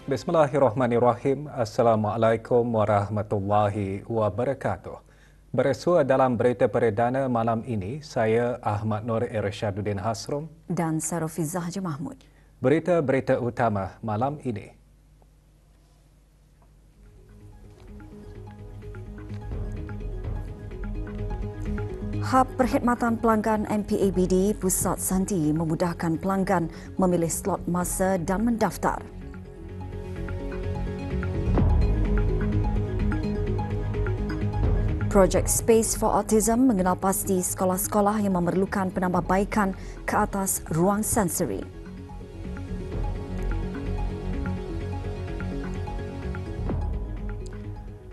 Bismillahirrahmanirrahim. Assalamualaikum warahmatullahi wabarakatuh. Bersua dalam berita perdana malam ini, saya Ahmad Nur Irsyaduddin Hasrum dan Sarofizah Haji Mahmud. Berita-berita utama malam ini. Hub Perkhidmatan Pelanggan MPABD Pusat Sandi memudahkan pelanggan memilih slot masa dan mendaftar. Projek Space for Autism mengenal pasti sekolah-sekolah yang memerlukan penambahbaikan ke atas ruang sensori.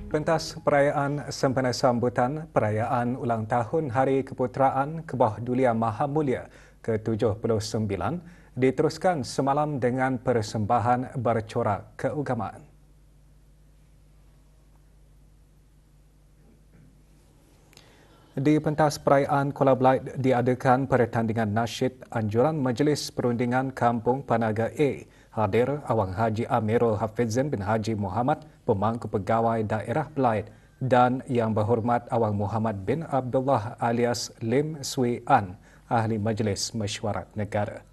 Pentas perayaan sempena sambutan perayaan ulang tahun Hari Keputeraan Kebah Dulia Maha Mulia ke-79 diteruskan semalam dengan persembahan bercorak keagamaan. Di pentas perayaan Kuala Belait diadakan pertandingan nasyid anjuran Majlis Perundingan Kampung Panaga A. Hadir Awang Haji Amirul Hafizin bin Haji Muhammad, Pemangku Pegawai Daerah Belait, dan Yang Berhormat Awang Muhammad bin Abdullah alias Lim Swee An, Ahli Majlis Mesyuarat Negara.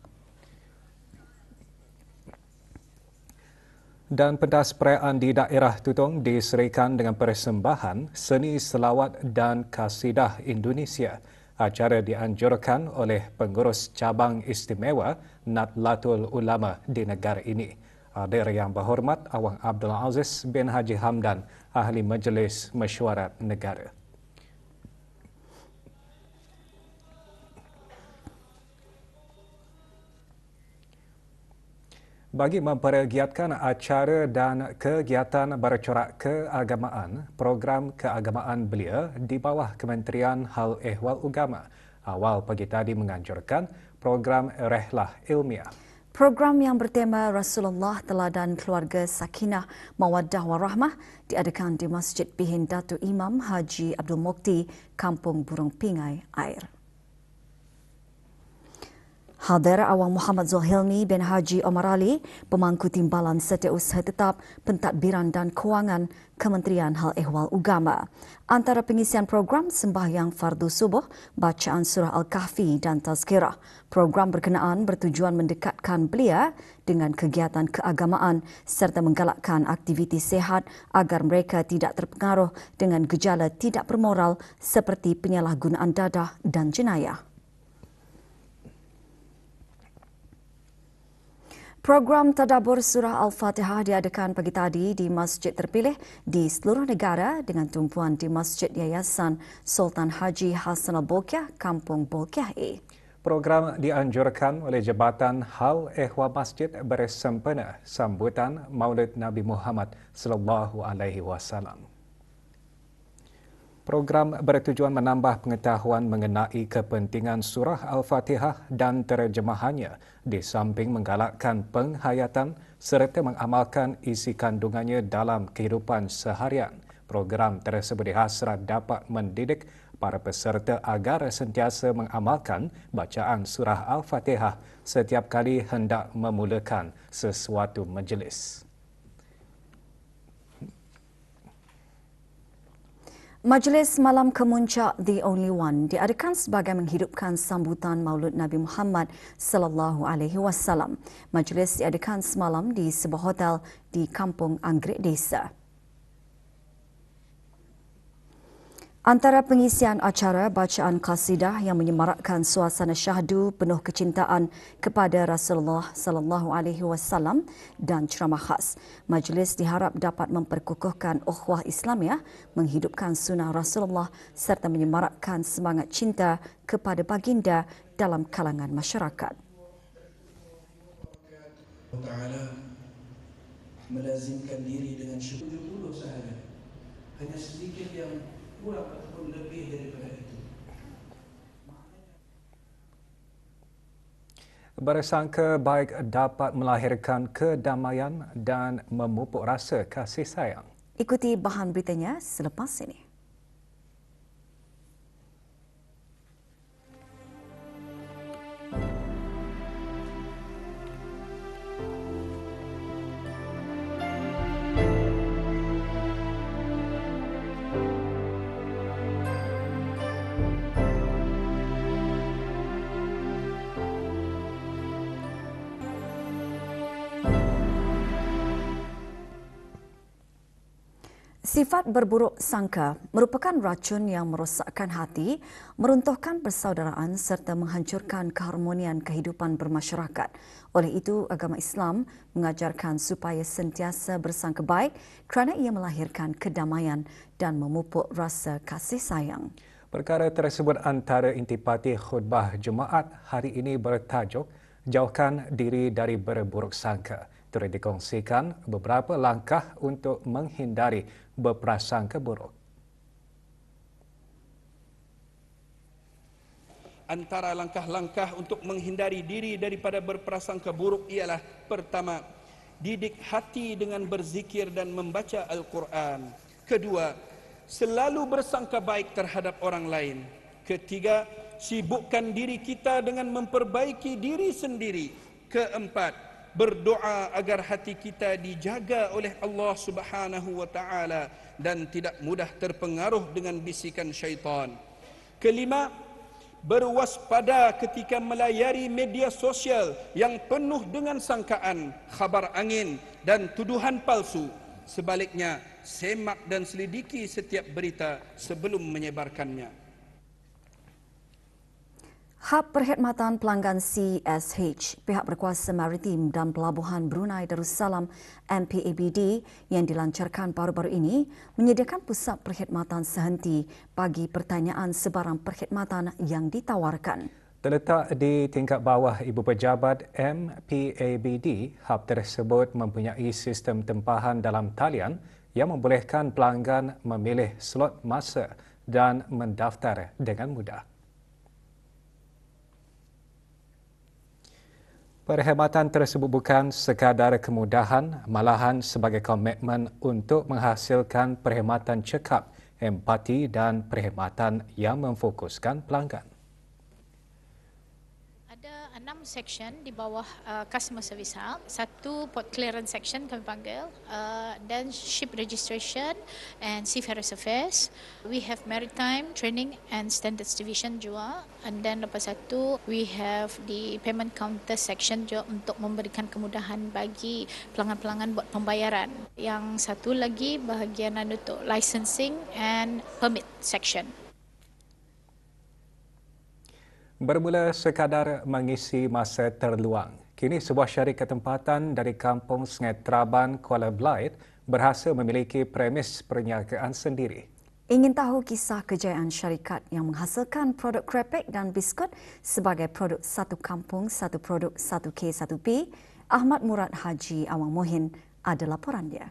Dan pentas perayaan di daerah Tutong diserikan dengan persembahan seni selawat dan kasidah Indonesia. Acara dianjurkan oleh pengurus cabang istimewa Nahdlatul Ulama di negara ini. Hadir Yang Berhormat Awang Abdul Aziz bin Haji Hamdan, Ahli Majlis Mesyuarat Negara. Bagi mempergiatkan acara dan kegiatan bercorak keagamaan, program keagamaan belia di bawah Kementerian Hal Ehwal Agama awal pagi tadi menganjurkan program Rehlah Ilmiah. Program yang bertema Rasulullah Teladan Keluarga Sakinah Mawaddah Warahmah diadakan di Masjid Pihin Datuk Imam Haji Abdul Mukti, Kampung Burung Pingai, Air. Hadir Awang Muhammad Zulhilmi bin Haji Omar Ali, Pemangku Timbalan Setiausaha Tetap Pentadbiran dan Kewangan Kementerian Hal Ehwal Agama. Antara pengisian program sembahyang fardu subuh, bacaan surah Al-Kahfi dan tazkirah. Program berkenaan bertujuan mendekatkan belia dengan kegiatan keagamaan serta menggalakkan aktiviti sihat agar mereka tidak terpengaruh dengan gejala tidak bermoral seperti penyalahgunaan dadah dan jenayah. Program Tadabbur Surah Al-Fatihah diadakan pagi tadi di masjid terpilih di seluruh negara dengan tumpuan di Masjid Yayasan Sultan Haji Hassan Al-Bolkiah, Kampung Bolkiah A. Program dianjurkan oleh Jabatan Hal Ehwal Masjid bersempena sambutan Maulid Nabi Muhammad sallallahu alaihi wasallam. Program bertujuan menambah pengetahuan mengenai kepentingan surah Al-Fatihah dan terjemahannya di samping menggalakkan penghayatan serta mengamalkan isi kandungannya dalam kehidupan seharian. Program tersebut dihasrat dapat mendidik para peserta agar sentiasa mengamalkan bacaan surah Al-Fatihah setiap kali hendak memulakan sesuatu majlis. Majlis Malam Kemuncak The Only One diadakan sebagai menghidupkan sambutan Maulud Nabi Muhammad sallallahu alaihi wasallam. Majlis diadakan semalam di sebuah hotel di Kampung Anggrek Desa. Antara pengisian acara bacaan qasidah yang menyemarakkan suasana syahdu penuh kecintaan kepada Rasulullah sallallahu alaihi wasallam dan ceramah khas. Majlis diharap dapat memperkukuhkan ukhuwah Islamiah, menghidupkan sunnah Rasulullah serta menyemarakkan semangat cinta kepada baginda dalam kalangan masyarakat. Ta'ala melazimkan diri dengan 70 sahaja. Hanya sedikit yang kurang ataupun lebih daripada itu. Bersangka baik dapat melahirkan kedamaian dan memupuk rasa kasih sayang. Ikuti bahan beritanya selepas ini. Sifat berburuk sangka merupakan racun yang merosakkan hati, meruntuhkan persaudaraan serta menghancurkan keharmonian kehidupan bermasyarakat. Oleh itu, agama Islam mengajarkan supaya sentiasa bersangka baik kerana ia melahirkan kedamaian dan memupuk rasa kasih sayang. Perkara tersebut antara intipati khutbah Jumaat hari ini bertajuk Jauhkan Diri dari Berburuk Sangka. Turut dikongsikan beberapa langkah untuk menghindari berprasangka buruk. Antara langkah-langkah untuk menghindari diri daripada berprasangka buruk ialah: pertama, didik hati dengan berzikir dan membaca Al-Quran. Kedua, selalu bersangka baik terhadap orang lain. Ketiga, sibukkan diri kita dengan memperbaiki diri sendiri. Keempat, berdoa agar hati kita dijaga oleh Allah Subhanahu wa taala dan tidak mudah terpengaruh dengan bisikan syaitan. Kelima, berwaspada ketika melayari media sosial yang penuh dengan sangkaan, khabar angin dan tuduhan palsu. Sebaliknya, semak dan selidiki setiap berita sebelum menyebarkannya. Hab Perkhidmatan Pelanggan CSH, Pihak Berkuasa Maritim dan Pelabuhan Brunei Darussalam MPABD yang dilancarkan baru-baru ini menyediakan pusat perkhidmatan sehenti bagi pertanyaan sebarang perkhidmatan yang ditawarkan. Terletak di tingkat bawah Ibu Pejabat MPABD, hub tersebut mempunyai sistem tempahan dalam talian yang membolehkan pelanggan memilih slot masa dan mendaftar dengan mudah. Perkhidmatan tersebut bukan sekadar kemudahan, malahan sebagai komitmen untuk menghasilkan perkhidmatan cekap, empati dan perkhidmatan yang memfokuskan pelanggan. Ada 6 section di bawah customer service hub. 1 port clearance section kami panggil, dan ship registration and seafarers affairs. We have maritime training and standards division juga, and then lepas itu we have the payment counter section juga untuk memberikan kemudahan bagi pelanggan-pelanggan buat pembayaran. Yang satu lagi bahagian untuk licensing and permit section. Bermula sekadar mengisi masa terluang, kini sebuah syarikat tempatan dari Kampung Sungai Traban, Kuala Belait berhasil memiliki premis perniagaan sendiri. Ingin tahu kisah kejayaan syarikat yang menghasilkan produk krepek dan biskut sebagai produk satu kampung, satu produk 1K 1P? Ahmad Murad Haji Awang Mohin ada laporan dia.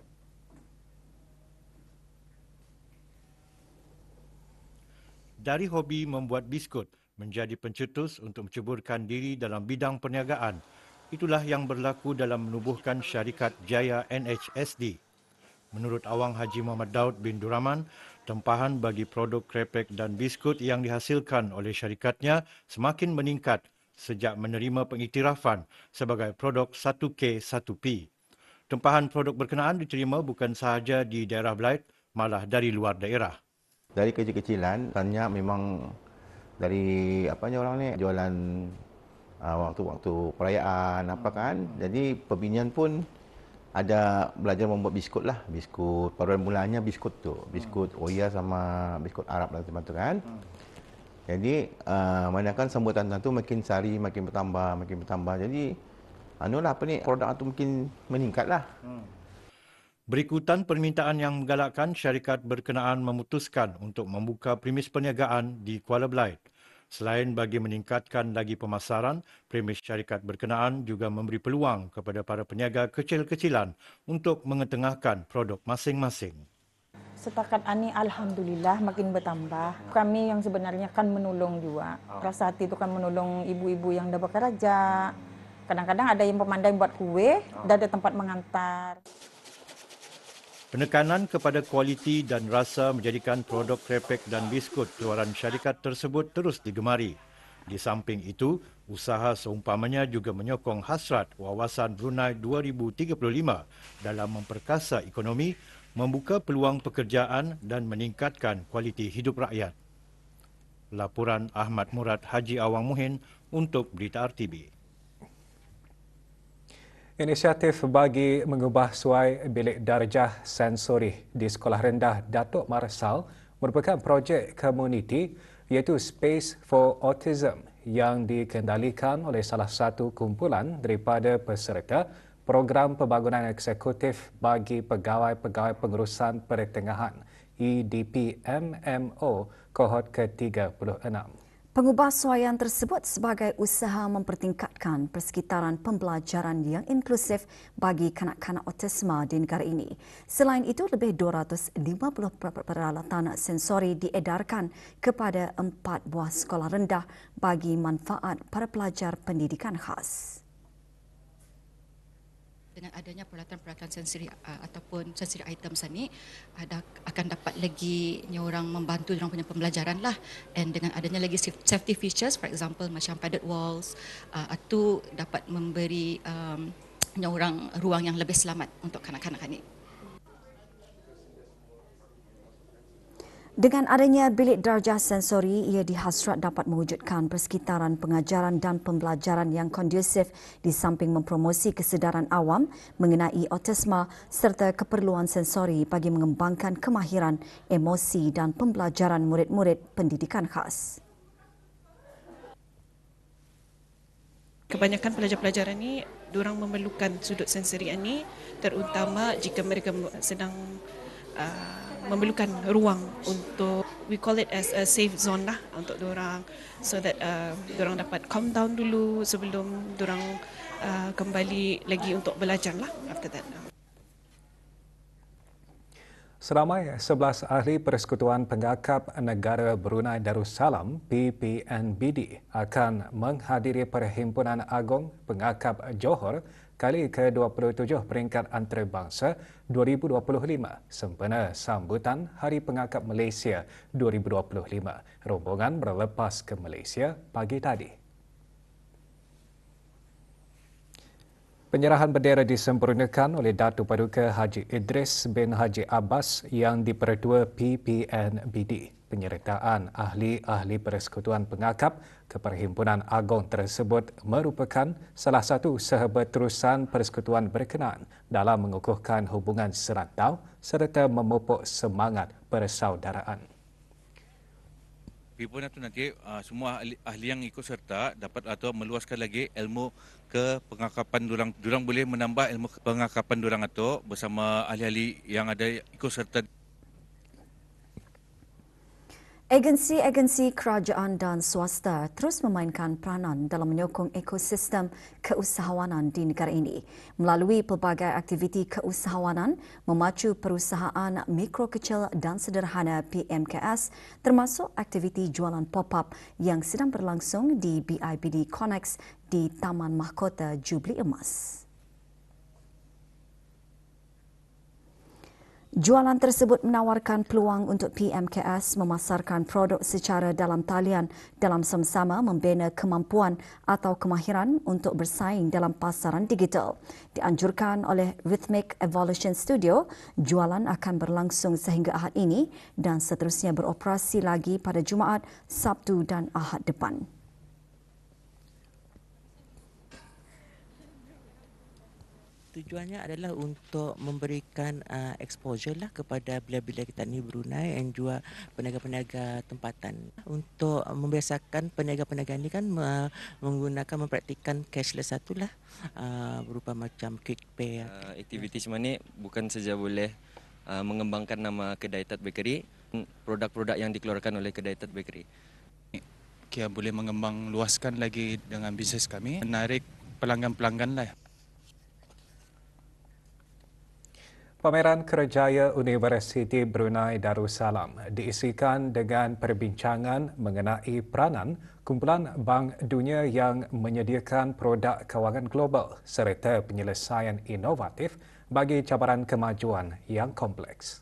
Dari hobi membuat biskut menjadi pencetus untuk menceburkan diri dalam bidang perniagaan. Itulah yang berlaku dalam menubuhkan syarikat Jaya NHSD. Menurut Awang Haji Muhammad Daud bin Duraman, tempahan bagi produk krepek dan biskut yang dihasilkan oleh syarikatnya semakin meningkat sejak menerima pengiktirafan sebagai produk 1K 1P. Tempahan produk berkenaan diterima bukan sahaja di daerah Belait, malah dari luar daerah. Dari kecil-kecilan, tanya memang dari orang ni jualan waktu-waktu perayaan kan. Jadi pembinian pun ada belajar membuat biskut lah, biskut pada mulanya biskut tu, biskut Oya sama biskut Arab lah macam tu kan. Jadi manakala sambutan tu makin sehari makin bertambah. Jadi produk tu makin meningkatlah. Berikutan permintaan yang menggalakkan, syarikat berkenaan memutuskan untuk membuka premis perniagaan di Kuala Belait. Selain bagi meningkatkan lagi pemasaran, premis syarikat berkenaan juga memberi peluang kepada para peniaga kecil-kecilan untuk mengetengahkan produk masing-masing. Setakat ini alhamdulillah makin bertambah. Kami yang sebenarnya kan menolong juga. Rasa hati itu kan menolong ibu-ibu yang dah bekerja. Kadang-kadang ada yang pemandai buat kue, dah ada tempat mengantar. Penekanan kepada kualiti dan rasa menjadikan produk krepek dan biskut keluaran syarikat tersebut terus digemari. Di samping itu, usaha seumpamanya juga menyokong hasrat wawasan Brunei 2035 dalam memperkasa ekonomi, membuka peluang pekerjaan dan meningkatkan kualiti hidup rakyat. Laporan Ahmad Murad Haji Awang Mohin untuk Berita RTB. Inisiatif bagi mengubah suai bilik darjah sensori di Sekolah Rendah Datuk Marsal merupakan projek komuniti iaitu Space for Autism yang dikendalikan oleh salah satu kumpulan daripada peserta Program Pembangunan Eksekutif bagi Pegawai-Pegawai Pengurusan Pertengahan EDP-MMO kohort ke-36. Pengubahsuaian tersebut sebagai usaha mempertingkatkan persekitaran pembelajaran yang inklusif bagi kanak-kanak autisma di negara ini. Selain itu, lebih 250 peralatan sensori diedarkan kepada 4 buah sekolah rendah bagi manfaat para pelajar pendidikan khas. Dengan adanya peralatan-peralatan sensori ataupun sensori items ini akan dapat lagi orang membantu orang punya pembelajaran lah, and dengan adanya lagi safety features, for example macam padded walls, itu dapat memberi orang ruang yang lebih selamat untuk kanak-kanak ini. Dengan adanya bilik darjah sensori, ia dihasrat dapat mewujudkan persekitaran pengajaran dan pembelajaran yang kondusif di samping mempromosi kesedaran awam mengenai autisma serta keperluan sensori bagi mengembangkan kemahiran, emosi dan pembelajaran murid-murid pendidikan khas. Kebanyakan pelajar-pelajar ini, diorang memerlukan sudut sensori ini, terutama jika mereka sedang memerlukan ruang untuk, we call it as a safe zone lah untuk diorang, so that diorang dapat calm down dulu sebelum diorang kembali lagi untuk belajar lah after that. Seramai 11 ahli Persekutuan Pengakap Negara Brunei Darussalam PPNBD akan menghadiri Perhimpunan Agung Pengakap Johor kali ke-27 peringkat antarabangsa 2025 sempena sambutan Hari Pengakap Malaysia 2025. Rombongan berlepas ke Malaysia pagi tadi. Penyerahan bendera disempurnakan oleh Datuk Paduka Haji Idris bin Haji Abbas yang dipertua PPNBD. Penyertaan ahli-ahli Persekutuan Pengakap ke Perhimpunan Agung tersebut merupakan salah satu sahabat terusan persekutuan berkenaan dalam mengukuhkan hubungan serantau serta memupuk semangat persaudaraan. Perhimpunan itu nanti semua ahli yang ikut serta dapat atau meluaskan lagi ilmu ke pengakapan durang. Durang boleh menambah ilmu pengakapan durang itu bersama ahli-ahli yang ada ikut serta. Agensi-agensi kerajaan dan swasta terus memainkan peranan dalam menyokong ekosistem keusahawanan di negara ini melalui pelbagai aktiviti keusahawanan memacu perusahaan mikro kecil dan sederhana PMKS termasuk aktiviti jualan pop-up yang sedang berlangsung di BIPD Connex di Taman Mahkota Jubli Emas. Jualan tersebut menawarkan peluang untuk PMKS memasarkan produk secara dalam talian dalam sama-sama membina kemampuan atau kemahiran untuk bersaing dalam pasaran digital. Dianjurkan oleh Rhythmic Evolution Studio, jualan akan berlangsung sehingga Ahad ini dan seterusnya beroperasi lagi pada Jumaat, Sabtu dan Ahad depan. Tujuannya adalah untuk memberikan exposure lah kepada bila-bila kita ni Brunei dan juga peniaga-peniaga tempatan. Untuk membiasakan peniaga-peniaga ni kan menggunakan, mempraktikkan cashless satulah berupa macam quick pay. Aktiviti semua ni bukan saja boleh mengembangkan nama kedai Tat Bakery, produk-produk yang dikeluarkan oleh kedai Tat Bakery. Kita boleh mengembang luaskan lagi dengan bisnes kami, menarik pelanggan-pelanggan lah. Pameran Kerjaya Universiti Brunei Darussalam diisikan dengan perbincangan mengenai peranan kumpulan Bank Dunia yang menyediakan produk kewangan global serta penyelesaian inovatif bagi cabaran kemajuan yang kompleks.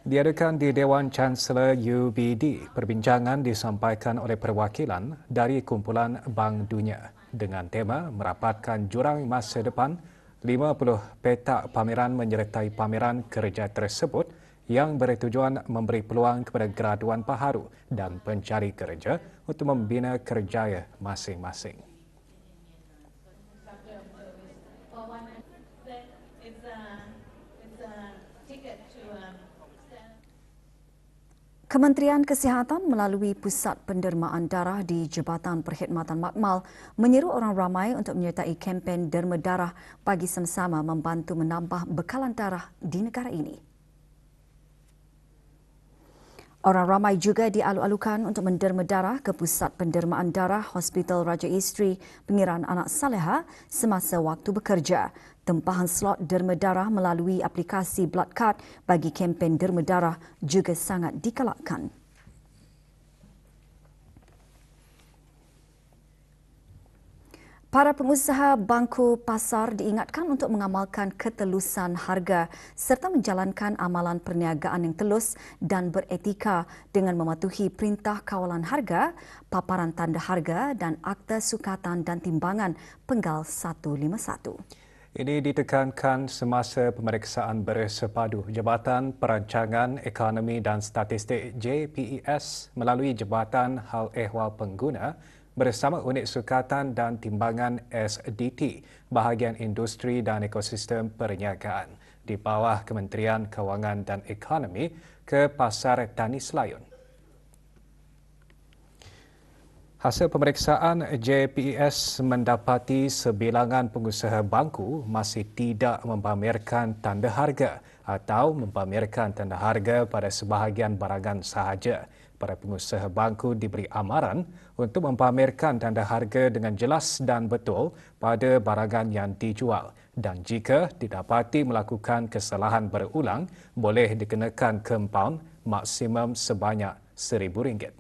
Diadakan di Dewan Chancellor UBD, perbincangan disampaikan oleh perwakilan dari kumpulan Bank Dunia dengan tema merapatkan jurang masa depan. 50 petak pameran menyertai pameran kerja tersebut yang bertujuan memberi peluang kepada graduan baharu dan pencari kerja untuk membina kerjaya masing-masing. Kementerian Kesihatan melalui Pusat Pendermaan Darah di Jabatan Perkhidmatan Makmal menyeru orang ramai untuk menyertai kempen derma darah bagi sama-sama membantu menambah bekalan darah di negara ini. Orang ramai juga dialu-alukan untuk menderma darah ke Pusat Pendermaan Darah Hospital Raja Isteri Pengiran Anak Saleha semasa waktu bekerja. Tempahan slot derma darah melalui aplikasi Blood Card bagi kempen derma darah juga sangat digalakkan. Para pengusaha bangku pasar diingatkan untuk mengamalkan ketelusan harga serta menjalankan amalan perniagaan yang telus dan beretika dengan mematuhi Perintah Kawalan Harga, Paparan Tanda Harga dan Akta Sukatan dan Timbangan Penggal 151. Ini ditekankan semasa pemeriksaan bersepadu Jabatan Perancangan Ekonomi dan Statistik JPES melalui Jabatan Hal Ehwal Pengguna bersama Unit Sukatan dan Timbangan SDT, Bahagian Industri dan Ekosistem Perniagaan di bawah Kementerian Kewangan dan Ekonomi ke Pasar Tani Selayun. Hasil pemeriksaan JPES mendapati sebilangan pengusaha bangku masih tidak mempamerkan tanda harga atau mempamerkan tanda harga pada sebahagian barangan sahaja. Para pengusaha bangku diberi amaran untuk mempamerkan tanda harga dengan jelas dan betul pada barangan yang dijual dan jika didapati melakukan kesalahan berulang boleh dikenakan kompaun maksimum sebanyak RM1,000.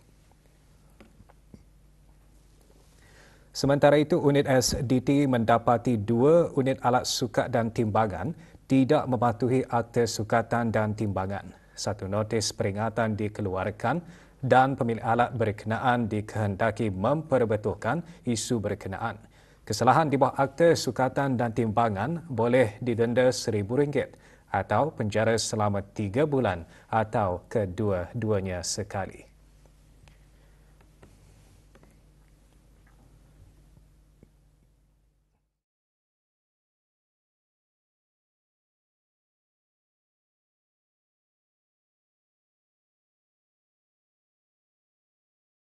Sementara itu, unit SDT mendapati 2 unit alat sukat dan timbangan tidak mematuhi Akta Sukatan dan Timbangan. Satu notis peringatan dikeluarkan dan pemilik alat berkenaan dikehendaki memperbetulkan isu berkenaan. Kesalahan di bawah Akta Sukatan dan Timbangan boleh didenda RM1,000 atau penjara selama 3 bulan atau kedua-duanya sekali.